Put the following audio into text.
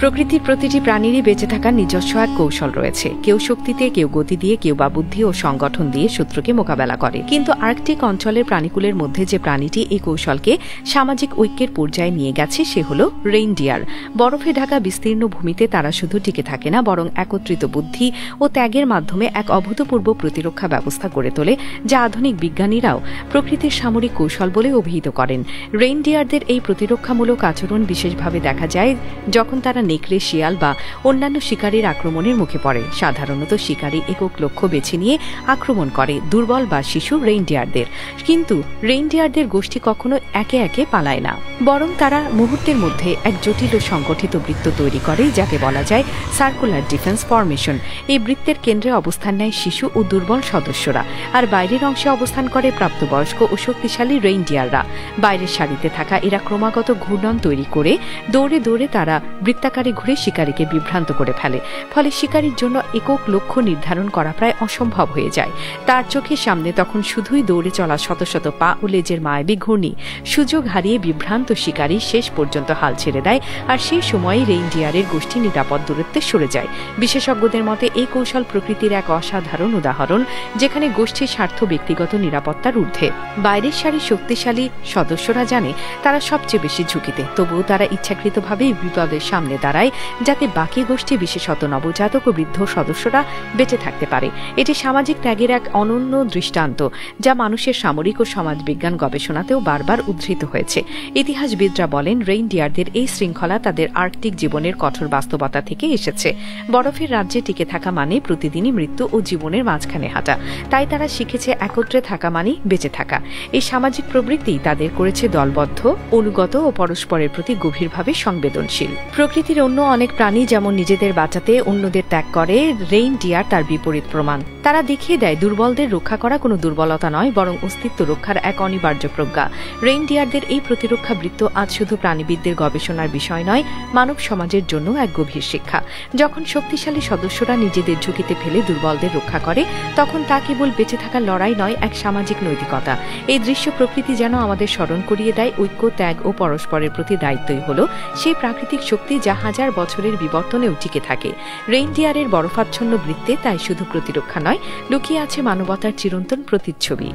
প্রকৃতির প্রতিটি প্রাণীরই বেঁচে থাকার নিজস্ব এক কৌশল রয়েছে। কেউ শক্তিতে, কেউ গতি দিয়ে, কেউ বা বুদ্ধি ও সংগঠন দিয়ে শত্রুকে মোকাবেলা করে। কিন্তু আর্কটিক অঞ্চলের প্রাণীকুলের মধ্যে যে প্রাণীটি এই কৌশলকে সামাজিক ঐক্যের পর্যায়ে নিয়ে গেছে সে হল রেইনডিয়ার। বরফে ঢাকা বিস্তীর্ণ ভূমিতে তারা শুধু টিকে থাকে না, বরং একত্রিত বুদ্ধি ও ত্যাগের মাধ্যমে এক অভূতপূর্ব প্রতিরক্ষা ব্যবস্থা গড়ে তোলে, যা আধুনিক বিজ্ঞানীরাও প্রকৃতির সামরিক কৌশল বলে অভিহিত করেন। রেইনডিয়ারদের এই প্রতিরক্ষামূলক আচরণ বিশেষভাবে দেখা যায় যখন তারা নেকড়ে, শিয়াল বা অন্যান্য শিকারীর আক্রমণের মুখে পড়ে। সাধারণত শিকারী একক লক্ষ্য বেছে নিয়ে আক্রমণ করে দুর্বল বা শিশু রেইনডিয়ারদের, কিন্তু রেইনডিয়ারদের গোষ্ঠী কখনো একে একে পালায় না, বরং তারা মুহূর্তের মধ্যে এক জটিল ও সংগঠিত বৃত্ত তৈরি করে, যাকে বলা যায় সার্কুলার ডিফেন্স ফরমেশন। এই বৃত্তের কেন্দ্রে অবস্থান নেয় শিশু ও দুর্বল সদস্যরা, আর বাইরের অংশে অবস্থান করে প্রাপ্তবয়স্ক ও শক্তিশালী রেইনডিয়াররা। বাইরের সারিতে থাকা এরা ক্রমাগত ঘূর্ণন তৈরি করে দৌড়ে দৌড়ে তারা বৃত্তাকারে ঘুরে শিকারীকে বিভ্রান্ত করে ফেলে। ফলে শিকারীর জন্য একক লক্ষ্য নির্ধারণ করা প্রায় অসম্ভব হয়ে যায়। তার চোখের সামনে তখন শুধুই দৌড়ে চলা শত শত পা ও লেজের মায়াবী ঘূর্ণি। সুযোগ হারিয়ে বিভ্রান্ত শিকারী শেষ পর্যন্ত হাল ছেড়ে দেয়, আর সেই সময়ই রেইনডিয়ারের গোষ্ঠী নিরাপদ দূরত্বে সরে যায়। বিশেষজ্ঞদের মতে এই কৌশল প্রকৃতির এক অসাধারণ উদাহরণ, যেখানে গোষ্ঠীর স্বার্থ ব্যক্তিগত নিরাপত্তার ঊর্ধ্বে। বাইরের সারির শক্তিশালী সদস্যরা জানে তারা সবচেয়ে বেশি ঝুঁকিতে, তবুও তারা ইচ্ছাকৃতভাবে বিপদের সামনে দাঁড়ায় যাতে বাকি গোষ্ঠী, বিশেষত নবজাতক ও বৃদ্ধ সদস্যরা বেঁচে থাকতে পারে। এটি সামাজিক ত্যাগের এক অনন্য দৃষ্টান্ত, যা মানুষের সামরিক ও সমাজবিজ্ঞান গবেষণাতেও বারবার উদ্ধৃত হয়েছে। ইতিহাসবিদরা বলেন রেইনডিয়ারদের এই শৃঙ্খলা তাদের আর্কটিক জীবনের কঠোর বাস্তবতা থেকে এসেছে। বরফের রাজ্যে টিকে থাকা মানে প্রতিদিনই মৃত্যু ও জীবনের মাঝখানে হাঁটা, তাই তারা শিখেছে একত্রে থাকা মানে বেঁচে থাকা। এই সামাজিক প্রবৃত্তি তাদের করেছে দলবদ্ধ, অনুগত ও পরস্পরের প্রতি গভীরভাবে সংবেদনশীল। প্রকৃতির অন্য অনেক প্রাণী যেমন নিজেদের বাঁচাতে অন্যদের ত্যাগ করে, রেইনডিয়ার তার বিপরীত প্রমাণ। তারা দেখিয়ে দেয় দুর্বলদের রক্ষা করা কোনো দুর্বলতা নয়, বরং অস্তিত্ব রক্ষার এক অনিবার্য প্রজ্ঞা। রেইনডিয়ারদের এই প্রতিরক্ষা বৃত্ত আজ শুধু প্রাণীবিদদের গবেষণার বিষয় নয়, মানব সমাজের জন্য এক গভীর শিক্ষা। যখন শক্তিশালী সদস্যরা নিজেদের ঝুঁকিতে ফেলে দুর্বলদের রক্ষা করে, তখন তা কেবল বেঁচে থাকার লড়াই নয়, এক সামাজিক নৈতিকতা। এই দৃশ্য প্রকৃতি যেন আমাদের স্মরণ করিয়ে দেয় ঐক্য, ত্যাগ ও পরস্পরের প্রতি দায়িত্বই হল সেই প্রাকৃতিক শক্তি যা হাজার বছরের বিবর্তনেও টিকে থাকে। রেইনডিয়ারের বরফাচ্ছন্ন বৃত্তে তাই শুধু প্রতিরক্ষা নয়, লুকিয়ে আছে মানবতার চিরন্তন প্রতিচ্ছবি।